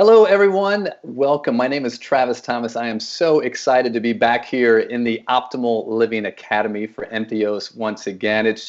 Hello, everyone. Welcome. My name is Travis Thomas. I am so excited to be back here in the Optimal Living Academy for Entheos once again. It's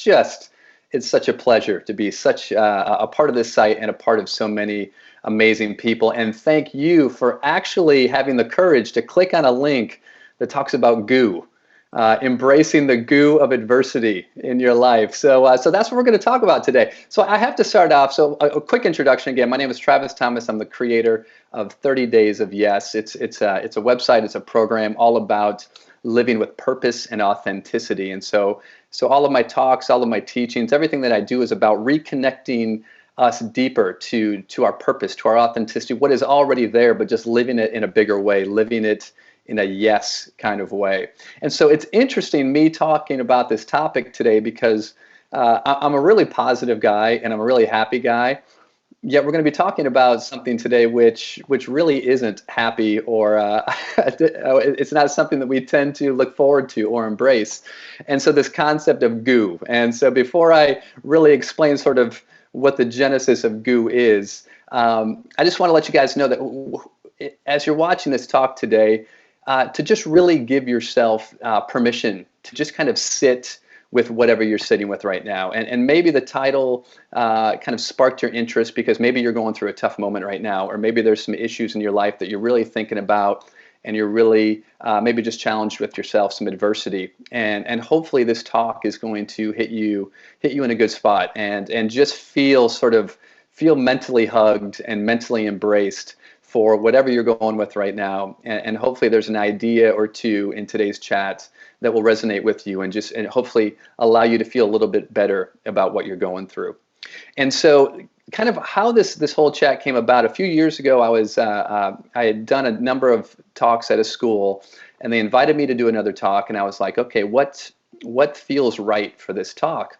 such a pleasure to be such a part of this site and a part of so many amazing people. And thank you for actually having the courage to click on a link that talks about goo. Embracing the goo of adversity in your life. So that's what we're going to talk about today. So I have to start off. So a quick introduction again. My name is Travis Thomas. I'm the creator of 30 Days of Yes. It's a website. It's a program all about living with purpose and authenticity. And so all of my talks, all of my teachings, everything that I do is about reconnecting us deeper to our purpose, to our authenticity, what is already there, but just living it in a bigger way, living it in a yes kind of way. And so it's interesting me talking about this topic today because I'm a really positive guy and I'm a really happy guy. Yet we're going to be talking about something today which really isn't happy, or it's not something that we tend to look forward to or embrace. And so this concept of goo. And so before I really explain sort of what the genesis of goo is, I just want to let you guys know that as you're watching this talk today, to just really give yourself permission to just kind of sit with whatever you're sitting with right now. And maybe the title kind of sparked your interest because maybe you're going through a tough moment right now, or maybe there's some issues in your life that you're really thinking about and you're really maybe just challenged with yourself, some adversity. And hopefully this talk is going to hit you in a good spot and just feel mentally hugged and mentally embraced for whatever you're going with right now. And hopefully there's an idea or two in today's chat that will resonate with you and hopefully allow you to feel a little bit better about what you're going through. And so kind of how this whole chat came about, a few years ago, I had done a number of talks at a school and they invited me to do another talk. And I was like, okay, what feels right for this talk?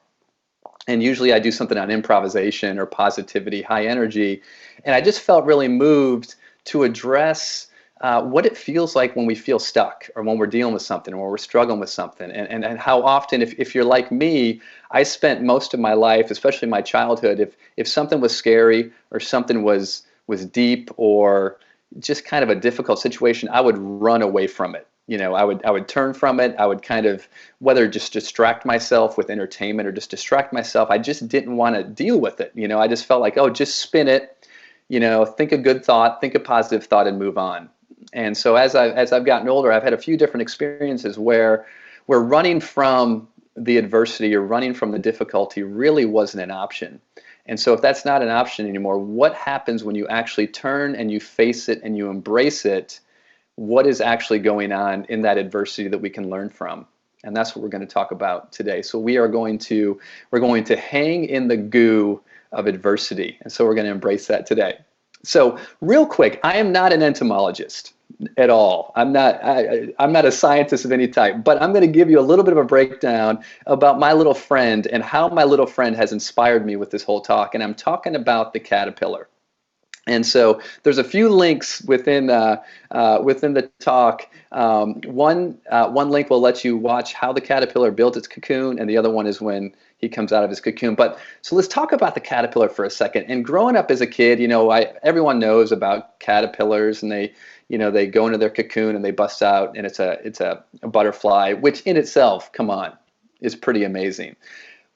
And usually I do something on improvisation or positivity, high energy. And I just felt really moved to address what it feels like when we feel stuck or when we're dealing with something or we're struggling with something. And how often, if you're like me, I spent most of my life, especially my childhood, if something was scary or something was deep or just kind of a difficult situation, I would run away from it. You know, I would turn from it. I would kind of, whether just distract myself with entertainment or just distract myself, I just didn't want to deal with it. You know, I just felt like, oh, just spin it, you know, think a good thought, think a positive thought and move on. And so as I've gotten older, I've had a few different experiences where running from the adversity or running from the difficulty really wasn't an option. And so if that's not an option anymore, what happens when you actually turn and you face it and you embrace it? What is actually going on in that adversity that we can learn from? And that's what we're going to talk about today. So we're going to hang in the goo of adversity. And so we're going to embrace that today. So real quick, I am not an entomologist at all. I'm not a scientist of any type, but I'm going to give you a little bit of a breakdown about my little friend and how my little friend has inspired me with this whole talk. And I'm talking about the caterpillar. And so there's a few links within the talk. One link will let you watch how the caterpillar builds its cocoon, and the other one is when he comes out of his cocoon. But so let's talk about the caterpillar for a second. And growing up as a kid, you know, everyone knows about caterpillars, and they go into their cocoon and they bust out, and it's a butterfly, which in itself, come on, is pretty amazing.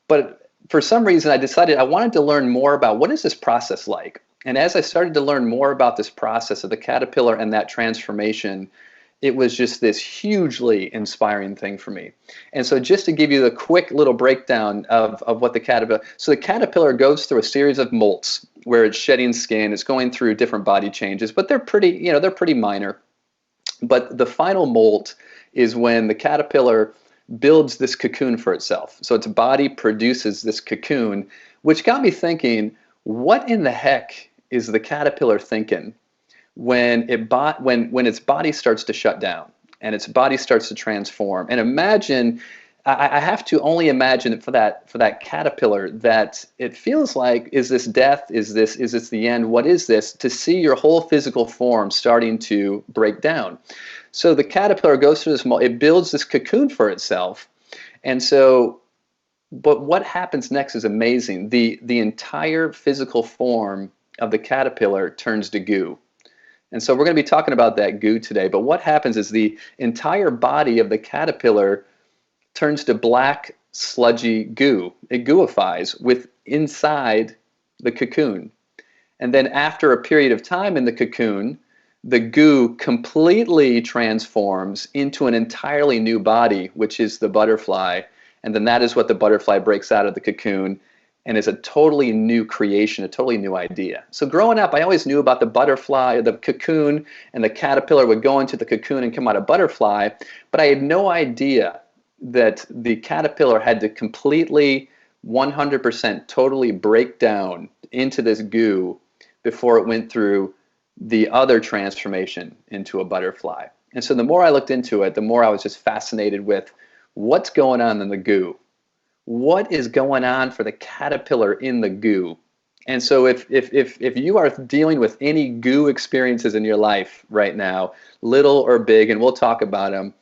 But for some reason, I decided I wanted to learn more about what is this process like. And as I started to learn more about this process of the caterpillar and that transformation, it was just this hugely inspiring thing for me. And so just to give you the quick little breakdown of what the caterpillar goes through a series of molts where it's shedding skin, it's going through different body changes, but they're pretty minor. But the final molt is when the caterpillar builds this cocoon for itself. So its body produces this cocoon, which got me thinking, what in the heck is the caterpillar thinking when its body starts to shut down and its body starts to transform? And imagine, I have to only imagine for that caterpillar that it feels like, is this death? Is this the end? What is this? To see your whole physical form starting to break down. So the caterpillar goes through this, it builds this cocoon for itself. And so, but what happens next is amazing. The entire physical form of the caterpillar turns to goo. And so we're going to be talking about that goo today. But what happens is the entire body of the caterpillar turns to black, sludgy goo. It gooifies with inside the cocoon. And then after a period of time in the cocoon, the goo completely transforms into an entirely new body, which is the butterfly. And then that is what the butterfly breaks out of the cocoon and is a totally new creation, a totally new idea. So growing up, I always knew about the butterfly, the cocoon, and the caterpillar would go into the cocoon and come out a butterfly, but I had no idea that the caterpillar had to completely 100% totally break down into this goo before it went through the other transformation into a butterfly. And so the more I looked into it, the more I was just fascinated with what's going on in the goo. What is going on for the caterpillar in the goo? And so if you are dealing with any goo experiences in your life right now, little or big, and we'll talk about them,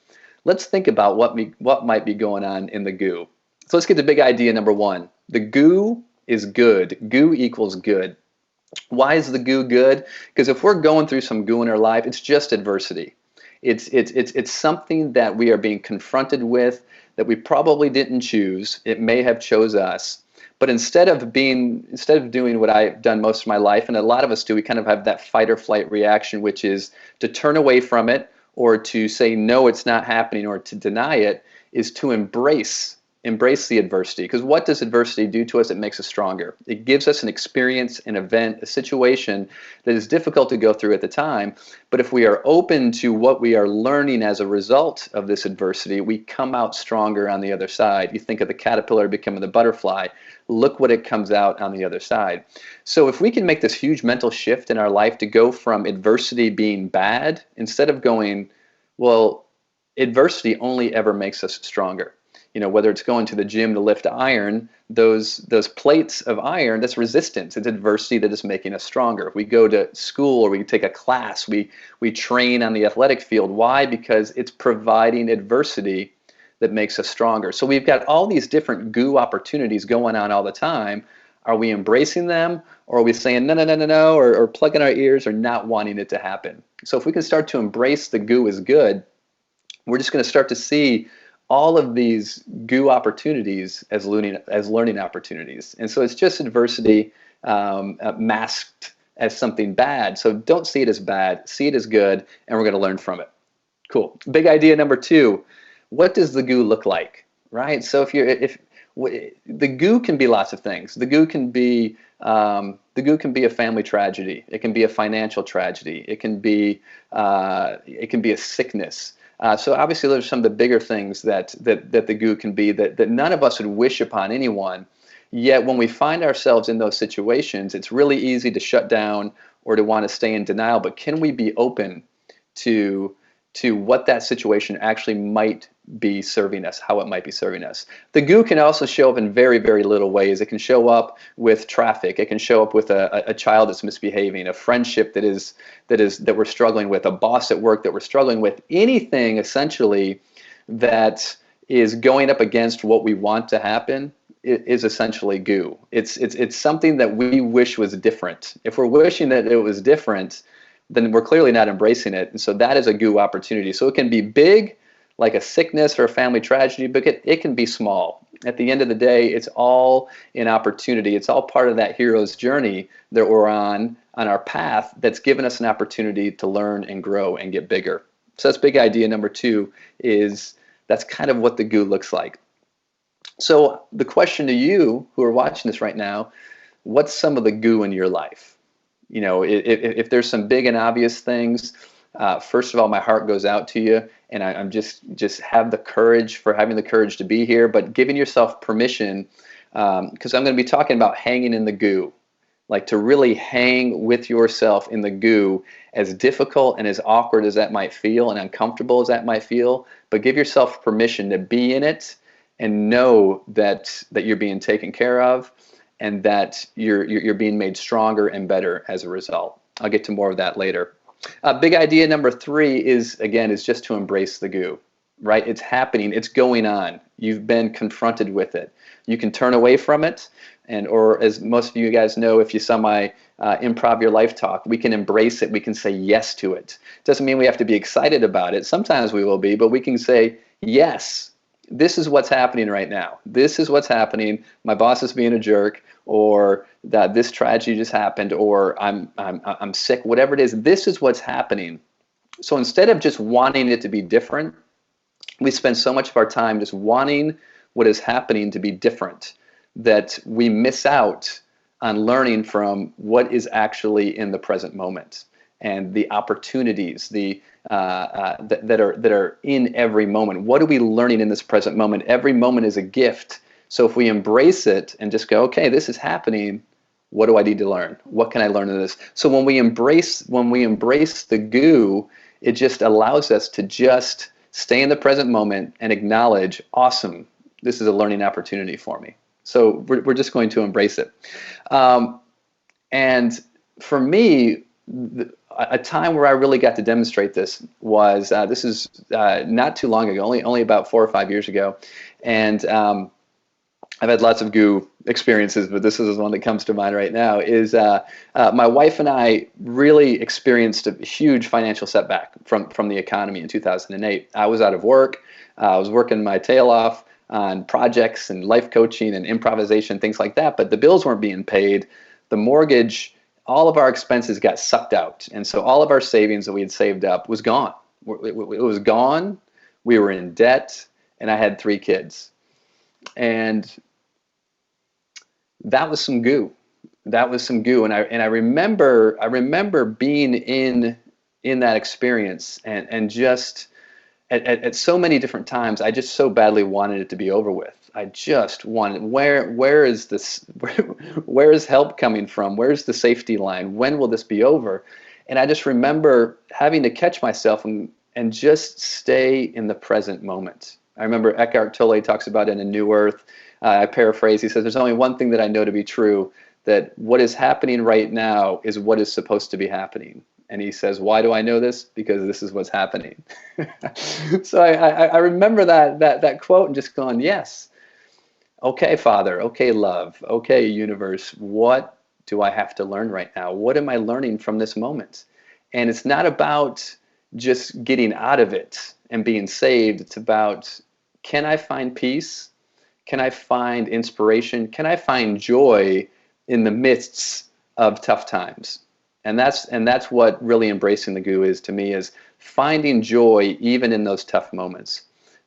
let's think about what might be going on in the goo. So let's get to big idea number one. The goo is good. Goo equals good. Why is the goo good? Because if we're going through some goo in our life, it's just adversity. It's something that we are being confronted with that we probably didn't choose. It may have chose us. But instead of doing what I've done most of my life, and a lot of us do, we kind of have that fight or flight reaction, which is to turn away from it or to say, no, it's not happening, or to deny it, is to embrace the adversity. Because what does adversity do to us? It makes us stronger. It gives us an experience, an event, a situation that is difficult to go through at the time. But if we are open to what we are learning as a result of this adversity, we come out stronger on the other side. You think of the caterpillar becoming the butterfly. Look what it comes out on the other side. So if we can make this huge mental shift in our life to go from adversity being bad, instead of going, well, adversity only ever makes us stronger. You know, whether it's going to the gym to lift iron, those plates of iron, that's resistance. It's adversity that is making us stronger. If we go to school or we take a class, we train on the athletic field. Why? Because it's providing adversity that makes us stronger. So we've got all these different goo opportunities going on all the time. Are we embracing them, or are we saying no, no, no, no, no, or plugging our ears or not wanting it to happen? So if we can start to embrace the goo is good, we're just going to start to see all of these goo opportunities as learning opportunities. And so it's just adversity masked as something bad. So don't see it as bad, see it as good, and we're going to learn from it. Cool. Big idea number two, what does the goo look like, right? So the goo can be lots of things. The goo can be a family tragedy. It can be a financial tragedy. It can be a sickness. So obviously there's some of the bigger things that the goo can be that none of us would wish upon anyone. Yet when we find ourselves in those situations, it's really easy to shut down or to want to stay in denial. But can we be open to what that situation actually might be serving us, how it might be serving us? The goo can also show up in very, very little ways. It can show up with traffic. It can show up with a child that's misbehaving, a friendship that we're struggling with, a boss at work that we're struggling with. Anything essentially that is going up against what we want to happen is essentially goo. It's something that we wish was different. If we're wishing that it was different, then we're clearly not embracing it. And so that is a goo opportunity. So it can be big, like a sickness or a family tragedy, but it can be small. At the end of the day, it's all an opportunity. It's all part of that hero's journey that we're on our path that's given us an opportunity to learn and grow and get bigger. So that's big idea number two, is that's kind of what the goo looks like. So the question to you who are watching this right now, what's some of the goo in your life? You know, if there's some big and obvious things, first of all, my heart goes out to you, and I'm just having the courage to be here, but giving yourself permission, because I'm going to be talking about hanging in the goo, like to really hang with yourself in the goo, as difficult and as awkward as that might feel and uncomfortable as that might feel, but give yourself permission to be in it and know that you're being taken care of and that you're being made stronger and better as a result. I'll get to more of that later. Big idea number three is just to embrace the goo, right? It's happening, it's going on. You've been confronted with it. You can turn away from it, and or as most of you guys know, if you saw my Improv Your Life talk, we can embrace it, we can say yes to it. Doesn't mean we have to be excited about it. Sometimes we will be, but we can say, yes, this is what's happening right now. This is what's happening. My boss is being a jerk, or that this tragedy just happened, or I'm sick, whatever it is. This is what's happening. So instead of just wanting it to be different, we spend so much of our time just wanting what is happening to be different that we miss out on learning from what is actually in the present moment and the opportunities that are in every moment. What are we learning in this present moment? Every moment is a gift. So if we embrace it and just go, okay, this is happening, what do I need to learn? What can I learn in this? So when we embrace the goo, it just allows us to just stay in the present moment and acknowledge, awesome, this is a learning opportunity for me. So we're just going to embrace it. And for me, a time where I really got to demonstrate this was, this is not too long ago, only about 4 or 5 years ago. And I've had lots of goo experiences, but this is one that comes to mind right now, is my wife and I really experienced a huge financial setback from the economy in 2008. I was out of work. I was working my tail off on projects and life coaching and improvisation, things like that, but the bills weren't being paid. The mortgage, all of our expenses got sucked out. And so all of our savings that we had saved up was gone. It was gone. We were in debt, and I had 3 kids. And that was some goo. That was some goo. And I remember being in that experience and just at so many different times, I just so badly wanted it to be over with. I just wanted, where is this, where is help coming from? Where's the safety line? When will this be over? And I just remember having to catch myself and just stay in the present moment. I remember Eckhart Tolle talks about it in A New Earth. I paraphrase, he says, there's only one thing that I know to be true, that what is happening right now is what is supposed to be happening. And he says, why do I know this? Because this is what's happening. So I remember that quote and just going, yes. Okay, Father. Okay, love. Okay, universe. What do I have to learn right now? What am I learning from this moment? And it's not about just getting out of it and being saved. It's about, can I find peace? Can I find inspiration? Can I find joy in the midst of tough times? And that's what really embracing the goo is to me, is finding joy even in those tough moments,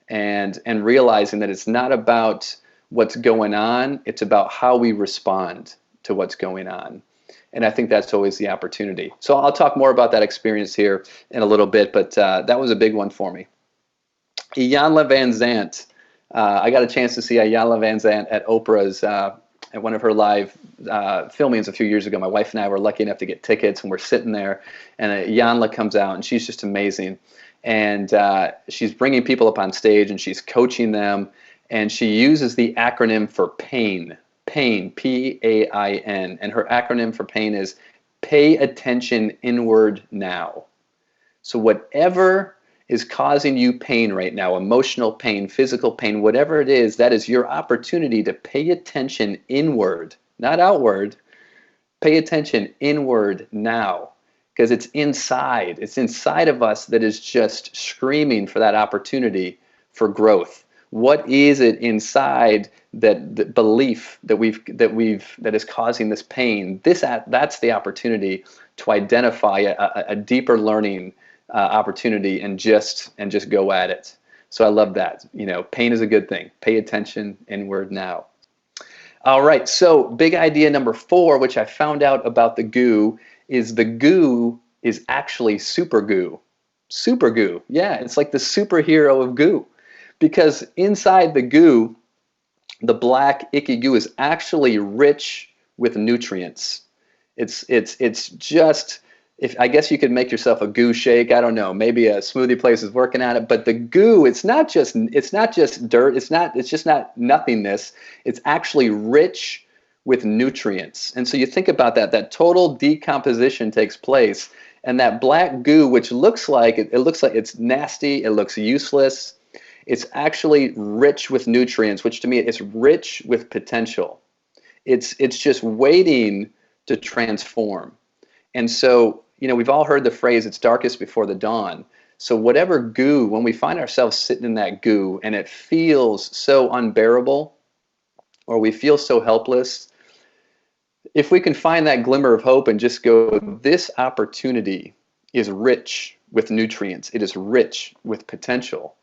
and realizing that it's not about what's going on, it's about how we respond to what's going on. And I think that's always the opportunity. So I'll talk more about that experience here in a little bit, but that was a big one for me. Iyanla Vanzant. I got a chance to see Iyanla Vanzant at Oprah's at one of her live filmings a few years ago. My wife and I were lucky enough to get tickets, and we're sitting there, and Iyanla comes out, and she's just amazing. And she's bringing people up on stage, and she's coaching them, and she uses the acronym for PAIN, P-A-I-N, and her acronym for PAIN is Pay Attention Inward Now. So whatever is causing you pain right now, emotional pain, physical pain, whatever it is, that is your opportunity to pay attention inward, not outward. Pay attention inward now, because it's inside. It's inside of us that is just screaming for that opportunity for growth. What is it inside that the belief that is causing this pain? That's the opportunity to identify a deeper learning opportunity and just go at it. So I love that. Pain is a good thing. Pay attention inward now. All right, so big idea number 4, which I found out about the goo is actually super goo. Super goo. Yeah, it's like the superhero of goo. Because inside the goo, the black icky goo is actually rich with nutrients. It's just, I guess you could make yourself a goo shake. I don't know. Maybe a smoothie place is working on it. But the goo, it's not just dirt. It's just not nothingness. It's actually rich with nutrients. And so you think about that total decomposition takes place, and that black goo, which looks like it's nasty, it looks useless, It's actually rich with nutrients, which to me it's rich with potential. It's just waiting to transform. And so, we've all heard the phrase, it's darkest before the dawn. So whatever goo, when we find ourselves sitting in that goo and it feels so unbearable or we feel so helpless, if we can find that glimmer of hope and just go, this opportunity is rich with nutrients, it is rich with potential,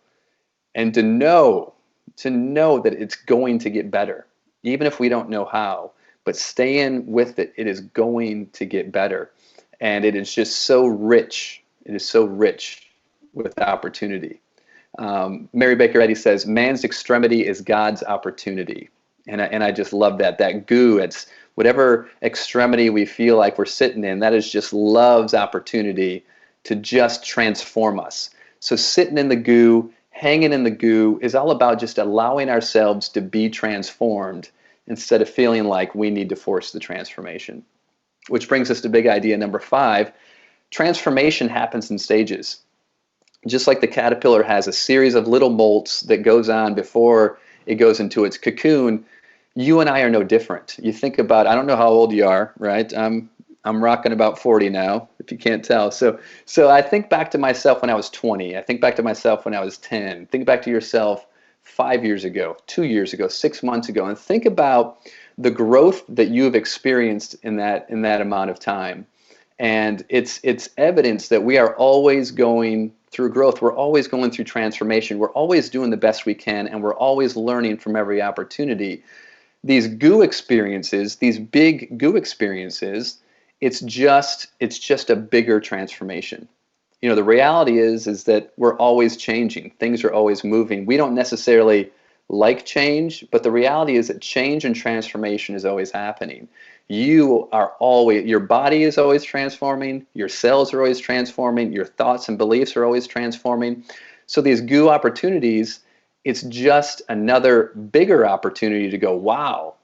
and to know that it's going to get better, even if we don't know how, but staying with it, it is going to get better. And it is just so rich. It is so rich with opportunity. Mary Baker Eddy says, man's extremity is God's opportunity. And I just love that. That goo, it's whatever extremity we feel like we're sitting in, that is just love's opportunity to just transform us. So sitting in the goo, hanging in the goo is all about just allowing ourselves to be transformed instead of feeling like we need to force the transformation. Which brings us to big idea number 5. Transformation happens in stages. Just like the caterpillar has a series of little molts that goes on before it goes into its cocoon, you and I are no different. You think about, I don't know how old you are, right? I'm rocking about 40 now, if you can't tell. So I think back to myself when I was 20. I think back to myself when I was 10. Think back to yourself 5 years ago, 2 years ago, 6 months ago, and think about the growth that you have experienced in that amount of time. And it's evidence that we are always going through growth. We're always going through transformation. We're always doing the best we can, and we're always learning from every opportunity. These goo experiences, these big goo experiences, it's just a bigger transformation. The reality is that we're always changing. Things are always moving. We don't necessarily like change, but the reality is that change and transformation is always happening. Your body is always transforming, your cells are always transforming, your thoughts and beliefs are always transforming. So these goo opportunities, it's just another bigger opportunity to go, wow,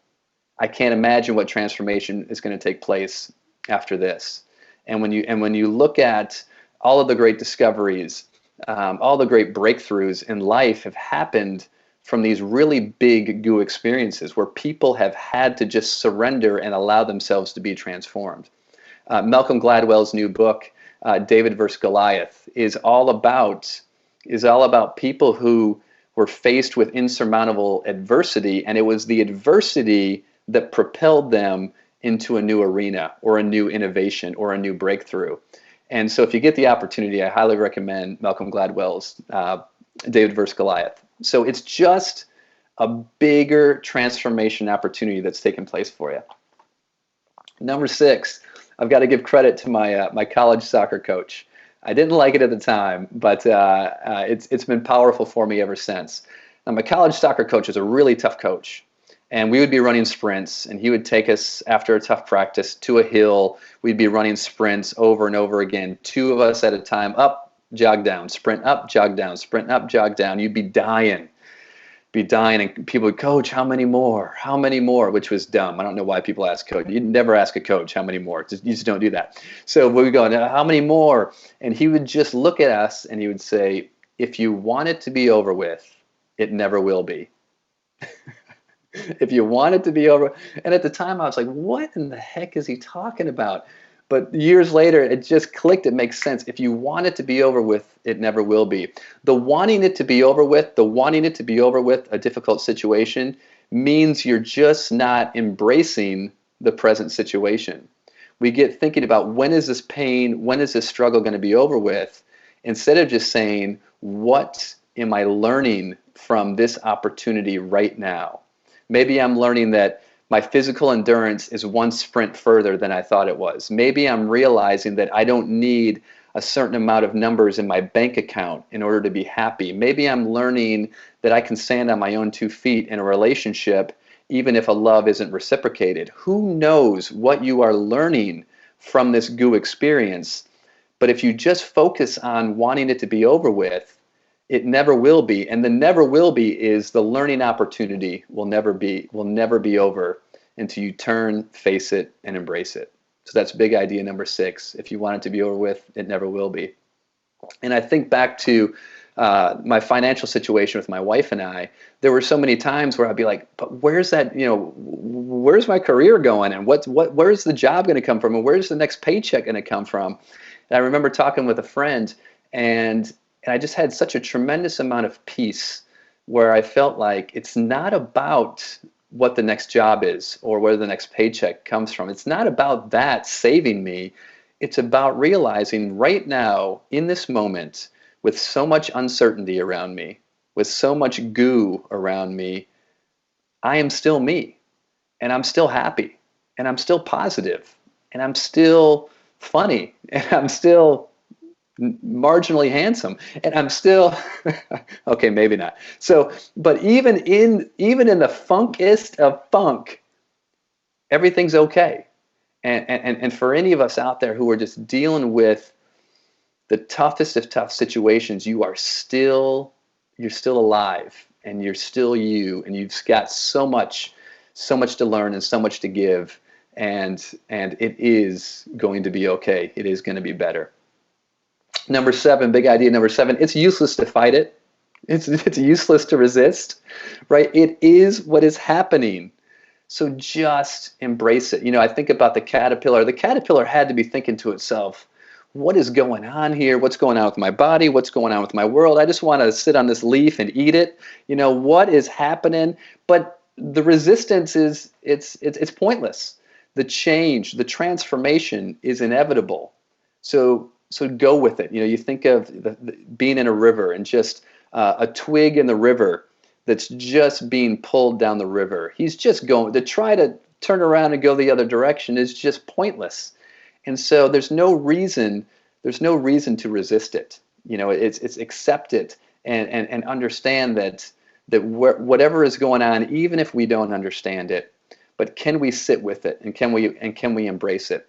I can't imagine what transformation is going to take place after this. And when you look at all of the great discoveries, all the great breakthroughs in life have happened from these really big goo experiences where people have had to just surrender and allow themselves to be transformed. Malcolm Gladwell's new book, David vs. Goliath, is all about people who were faced with insurmountable adversity, and it was the adversity that propelled them into a new arena or a new innovation or a new breakthrough. And so if you get the opportunity, I highly recommend Malcolm Gladwell's David vs. Goliath. So it's just a bigger transformation opportunity that's taken place for you. Number 6, I've got to give credit to my college soccer coach. I didn't like it at the time, but it's been powerful for me ever since. Now, my college soccer coach is a really tough coach. And we would be running sprints, and he would take us after a tough practice to a hill. We'd be running sprints over and over again, 2 of us at a time, up, jog down, sprint up, jog down, sprint up, jog down. You'd be dying, and people would, coach, how many more? How many more? Which was dumb. I don't know why people ask coach. You'd never ask a coach how many more. You just don't do that. So we would go, how many more? And he would just look at us and he would say, if you want it to be over with, it never will be. If you want it to be over. And at the time I was like, what in the heck is he talking about? But years later, it just clicked. It makes sense. If you want it to be over with, it never will be. The wanting it to be over with, a difficult situation, means you're just not embracing the present situation. We get thinking about, when is this pain, when is this struggle going to be over with, instead of just saying, what am I learning from this opportunity right now? Maybe I'm learning that my physical endurance is one sprint further than I thought it was. Maybe I'm realizing that I don't need a certain amount of numbers in my bank account in order to be happy. Maybe I'm learning that I can stand on my own 2 feet in a relationship even if a love isn't reciprocated. Who knows what you are learning from this goo experience? But if you just focus on wanting it to be over with, it never will be. And the never will be is the learning opportunity will never be over until you turn, face it, and embrace it. So that's big idea number 6. If you want it to be over with, it never will be. And I think back to my financial situation with my wife and I, there were so many times where I'd be like, but where's that, where's my career going, and where's the job going to come from, and where's the next paycheck going to come from? And I remember talking with a friend, and I just had such a tremendous amount of peace where I felt like it's not about what the next job is or where the next paycheck comes from. It's not about that saving me. It's about realizing right now, in this moment, with so much uncertainty around me, with so much goo around me, I am still me, and I'm still happy, and I'm still positive, and I'm still funny, and I'm still marginally handsome, and I'm still okay, maybe not. So, but even in the funkest of funk, everything's okay. And for any of us out there who are just dealing with the toughest of tough situations, you're still alive, and you're still you, and you've got so much to learn and so much to give, and it is going to be okay. It is going to be better. Number 7, big idea number 7, it's useless to fight it. It's useless to resist, right? It is what is happening. So just embrace it. I think about the caterpillar. The caterpillar had to be thinking to itself, what is going on here? What's going on with my body? What's going on with my world? I just want to sit on this leaf and eat it. What is happening? But the resistance it's pointless. The change, the transformation is inevitable. So go with it. You think of being in a river, and just a twig in the river that's just being pulled down the river. He's just going to try to turn around and go the other direction is just pointless. And so there's no reason to resist it. It's accept it, and understand that whatever is going on, even if we don't understand it, but can we sit with it, and can we embrace it?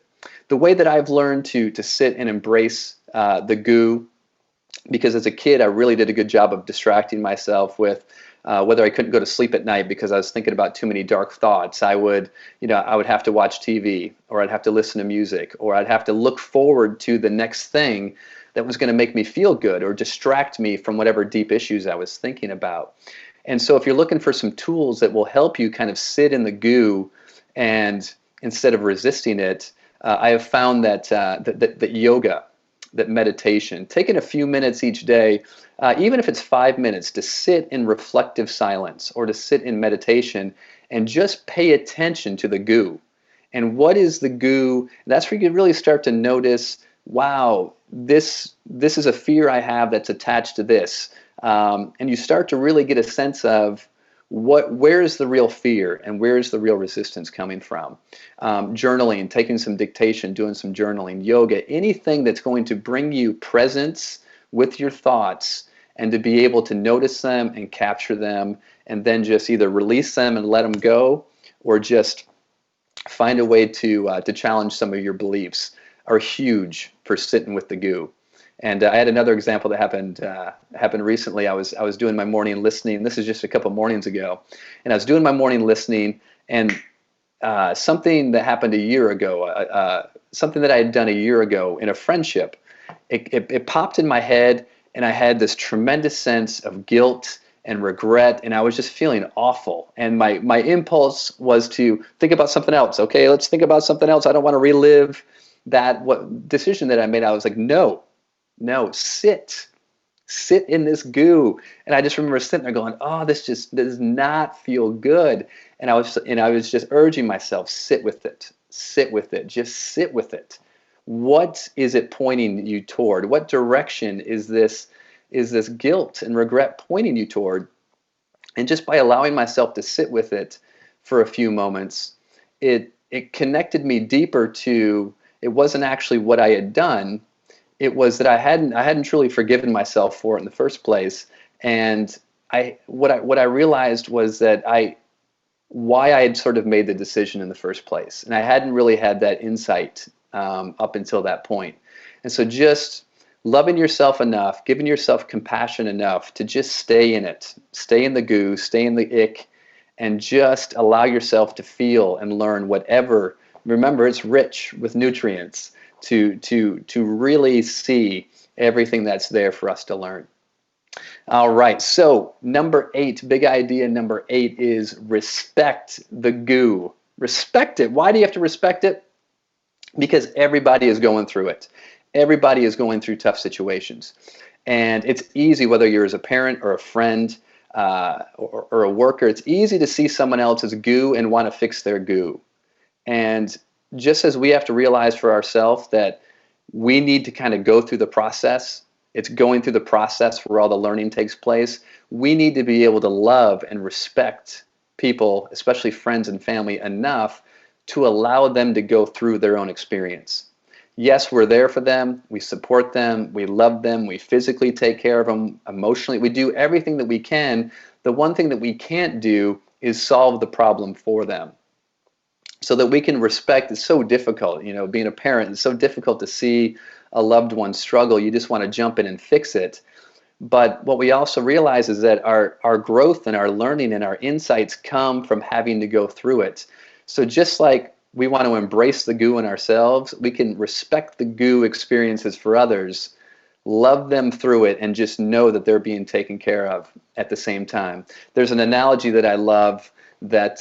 The way that I've learned to sit and embrace the goo, because as a kid I really did a good job of distracting myself with whether I couldn't go to sleep at night because I was thinking about too many dark thoughts. I would have to watch TV, or I'd have to listen to music, or I'd have to look forward to the next thing that was going to make me feel good or distract me from whatever deep issues I was thinking about. And so if you're looking for some tools that will help you kind of sit in the goo, and instead of resisting it, I have found that yoga, that meditation, taking a few minutes each day, even if it's 5 minutes, to sit in reflective silence or to sit in meditation and just pay attention to the goo. And what is the goo? That's where you can really start to notice, wow, this is a fear I have that's attached to this. And you start to really get a sense of where is the real fear and where is the real resistance coming from. Journaling, taking some dictation, doing some journaling, yoga, anything that's going to bring you presence with your thoughts, and to be able to notice them and capture them, and then just either release them and let them go, or just find a way to challenge some of your beliefs, are huge for sitting with the goo. And I had another example that happened recently. I was doing my morning listening. This is just a couple mornings ago, and I was doing my morning listening, and something that happened a year ago, something that I had done a year ago in a friendship, it popped in my head, and I had this tremendous sense of guilt and regret, and I was just feeling awful. And my impulse was to think about something else. Okay, let's think about something else. I don't want to relive that decision that I made. I was like, no, sit in this goo. And I just remember sitting there going, oh, this does not feel good. And I was just urging myself, sit with it, just sit with it. What is it pointing you toward? What direction is this guilt and regret pointing you toward? And just by allowing myself to sit with it for a few moments, it connected me deeper to, it wasn't actually what I had done. It was that I hadn't truly forgiven myself for it in the first place. And what I realized was that why I had sort of made the decision in the first place. And I hadn't really had that insight up until that point. And so just loving yourself enough, giving yourself compassion enough to just stay in it, stay in the goo, stay in the ick, and just allow yourself to feel and learn whatever. Remember, it's rich with nutrients, to really see everything that's there for us to learn. All right. So number 8, big idea number 8 is respect the goo. Respect it. Why do you have to respect it? Because everybody is going through it. Everybody is going through tough situations. And it's easy, whether you're as a parent or a friend or a worker, it's easy to see someone else's goo and want to fix their goo. And just as we have to realize for ourselves that we need to kind of go through the process, it's going through the process where all the learning takes place, we need to be able to love and respect people, especially friends and family, enough to allow them to go through their own experience. Yes, we're there for them, we support them, we love them, we physically take care of them, emotionally, we do everything that we can. The one thing that we can't do is solve the problem for them. So that we can respect, it's so difficult, you know, being a parent, it's so difficult to see a loved one struggle. You just want to jump in and fix it. But what we also realize is that our growth and our learning and our insights come from having to go through it. So just like we want to embrace the goo in ourselves, we can respect the goo experiences for others, love them through it, and just know that they're being taken care of at the same time. There's an analogy that I love that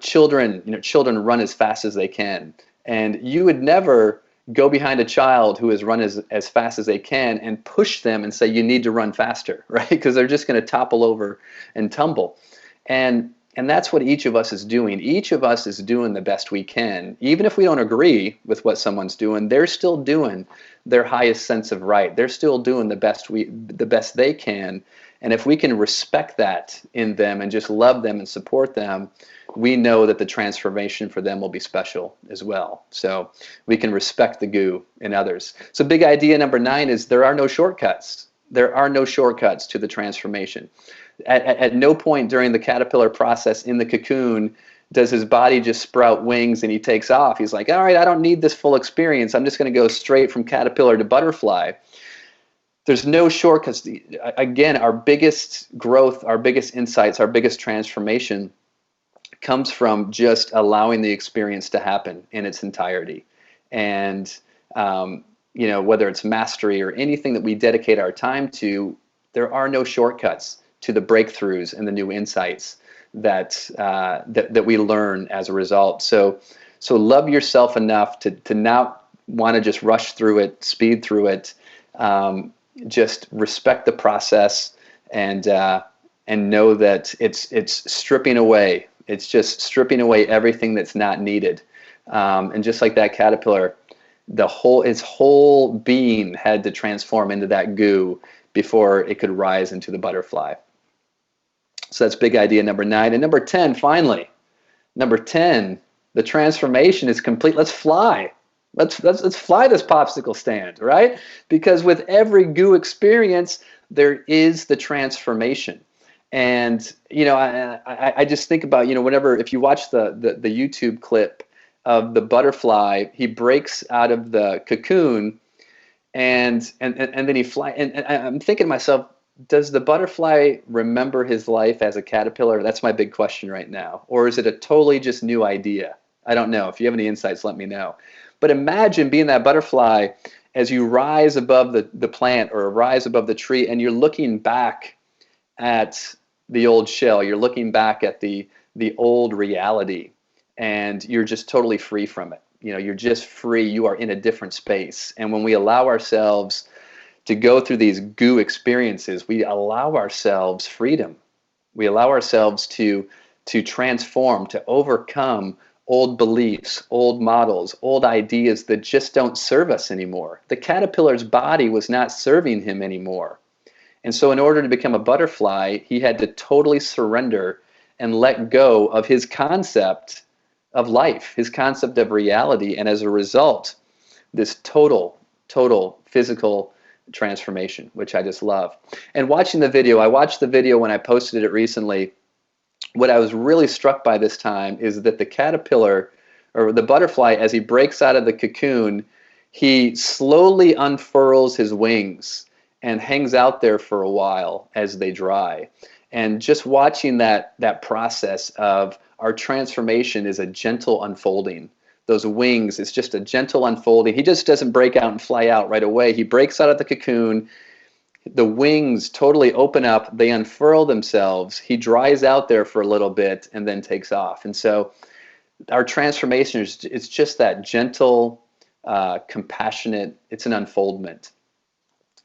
children run as fast as they can, and you would never go behind a child who has run as fast as they can and push them and say you need to run faster, right? Because they're just going to topple over and tumble. And that's what each of us is doing. Each of us is doing the best we can. Even if we don't agree with what someone's doing, they're still doing their highest sense of right. They're still doing the best they can. And if we can respect that in them and just love them and support them, we know that the transformation for them will be special as well. So we can respect the goo in others. So big idea number 9 is there are no shortcuts. There are no shortcuts to the transformation. At no point during the caterpillar process in the cocoon does his body just sprout wings and he takes off. He's like, all right, I don't need this full experience. I'm just going to go straight from caterpillar to butterfly. There's no shortcuts. Again, our biggest growth, our biggest insights, our biggest transformation comes from just allowing the experience to happen in its entirety. And whether it's mastery or anything that we dedicate our time to, there are no shortcuts to the breakthroughs and the new insights that we learn as a result. So love yourself enough to not want to just rush through it, speed through it. Just respect the process and know that it's stripping away. It's just stripping away everything that's not needed. And just like that caterpillar, its whole being had to transform into that goo before it could rise into the butterfly. So that's big idea number 9. And number 10, finally, number 10, the transformation is complete. Let's fly. Let's fly this popsicle stand, right? Because with every goo experience, there is the transformation. And I just think about if you watch the YouTube clip of the butterfly, he breaks out of the cocoon, and then he flies. And I'm thinking to myself, does the butterfly remember his life as a caterpillar? That's my big question right now. Or is it a totally just new idea? I don't know. If you have any insights, let me know. But imagine being that butterfly as you rise above the plant or rise above the tree, and you're looking back at the old shell. You're looking back at the old reality, and you're just totally free from it. You're just free. You are in a different space. And when we allow ourselves to go through these goo experiences, we allow ourselves freedom. We allow ourselves to transform, to overcome old beliefs, old models, old ideas that just don't serve us anymore. The caterpillar's body was not serving him anymore. And so in order to become a butterfly, he had to totally surrender and let go of his concept of life, his concept of reality. And as a result, this total physical transformation, which I just love. And watching the video, I watched the video when I posted it recently. What I was really struck by this time is that the caterpillar, or the butterfly, as he breaks out of the cocoon, he slowly unfurls his wings and hangs out there for a while as they dry. And just watching that process of our transformation is a gentle unfolding. Those wings, it's just a gentle unfolding. He just doesn't break out and fly out right away. He breaks out of the cocoon, The wings totally open up, they unfurl themselves, he dries out there for a little bit and then takes off. And so our transformation is, it's just that gentle, compassionate, it's an unfoldment.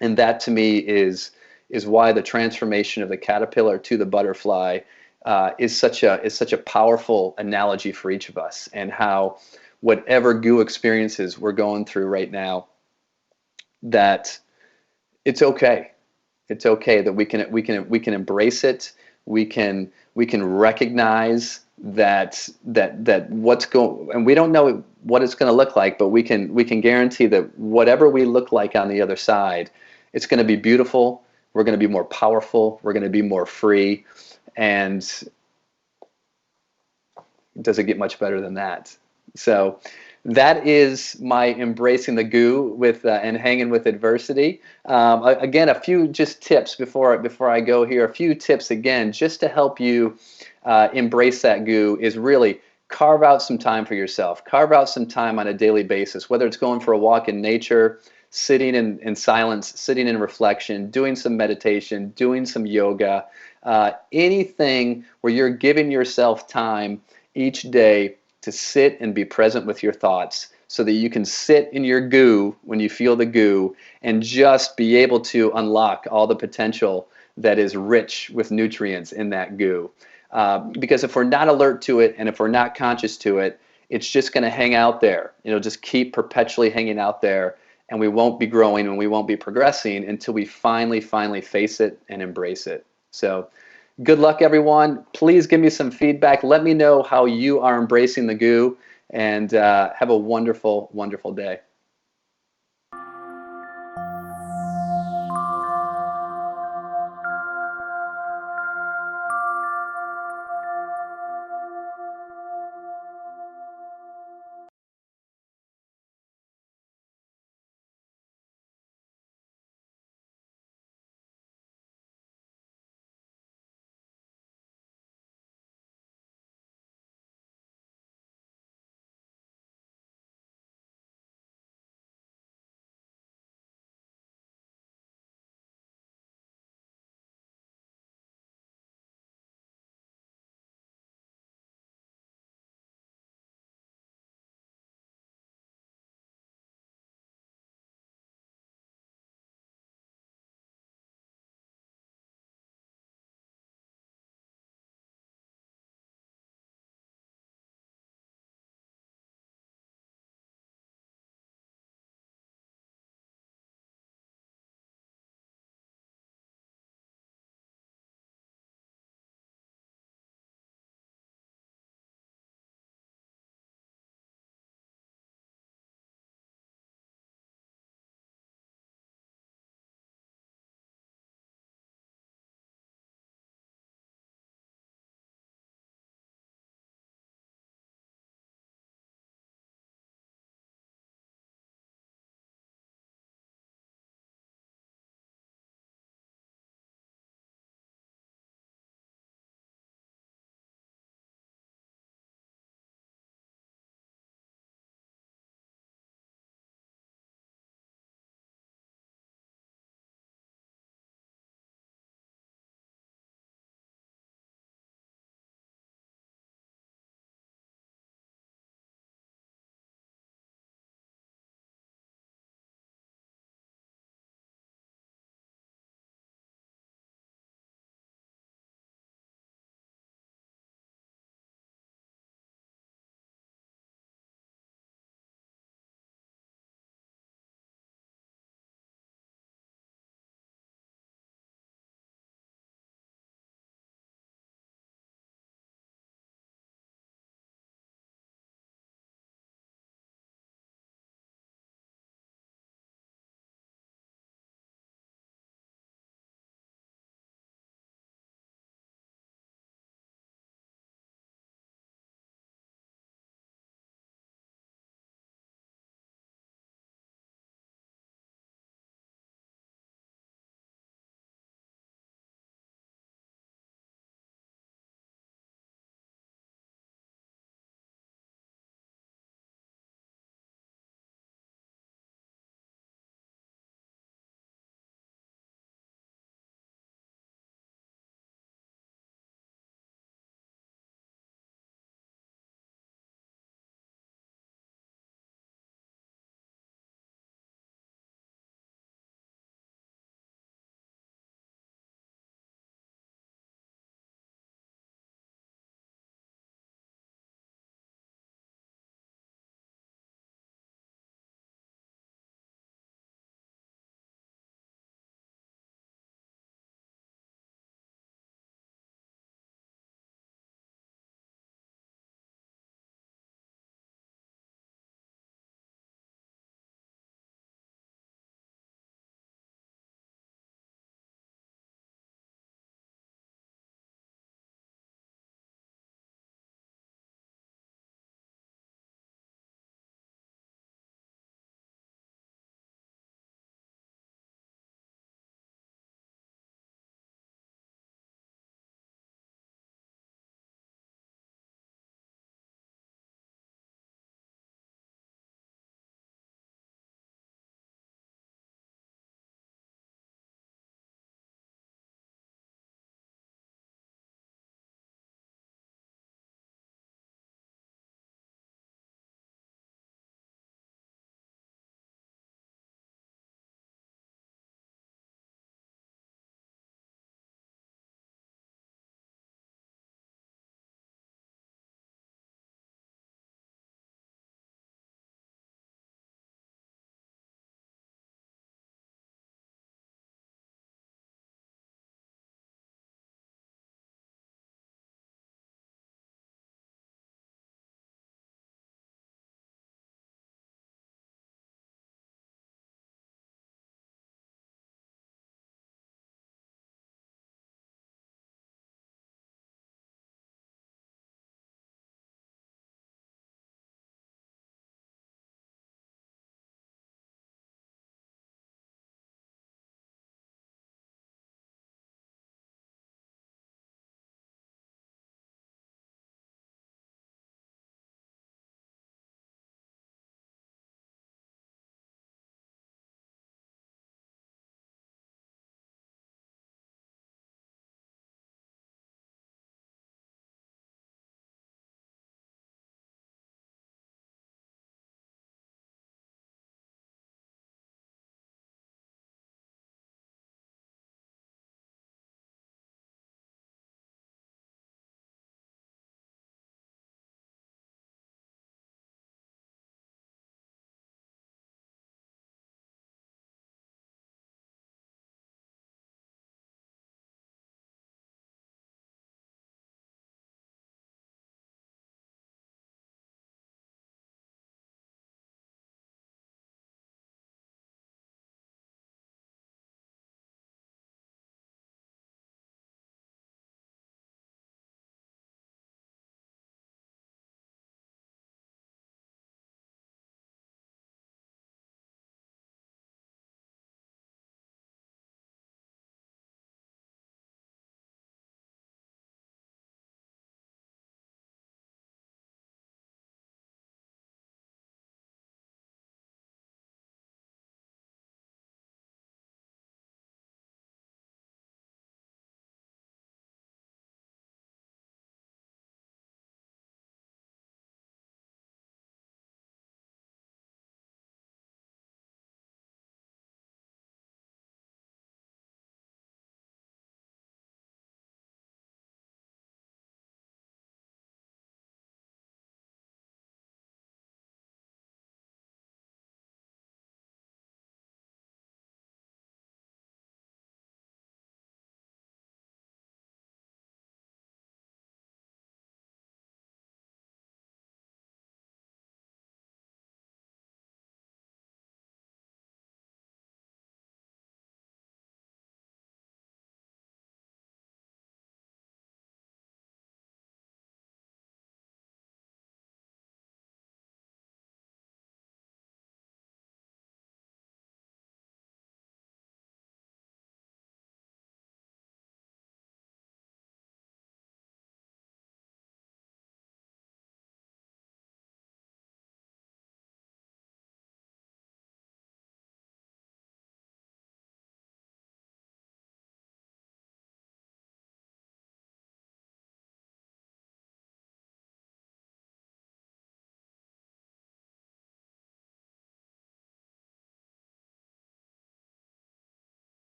And that to me is why the transformation of the caterpillar to the butterfly is such a powerful analogy for each of us, and how whatever goo experiences we're going through right now, that it's okay. It's okay that we can embrace it. We can recognize that what's going, and we don't know what it's going to look like, but we can guarantee that whatever we look like on the other side, it's going to be beautiful. We're going to be more powerful. We're going to be more free. And does it get much better than that? So that is my embracing the goo with and hanging with adversity. Again, a few just tips before I go here. A few tips again, just to help you embrace that goo, is really carve out some time for yourself. Carve out some time on a daily basis, whether it's going for a walk in nature, sitting in silence, sitting in reflection, doing some meditation, doing some yoga, anything where you're giving yourself time each day to sit and be present with your thoughts, so that you can sit in your goo when you feel the goo and just be able to unlock all the potential that is rich with nutrients in that goo. Because if we're not alert to it and if we're not conscious to it, it's just going to hang out there. It'll just keep perpetually hanging out there, and we won't be growing and we won't be progressing until we finally face it and embrace it. So good luck, everyone. Please give me some feedback. Let me know how you are embracing the goo, and have a wonderful, wonderful day.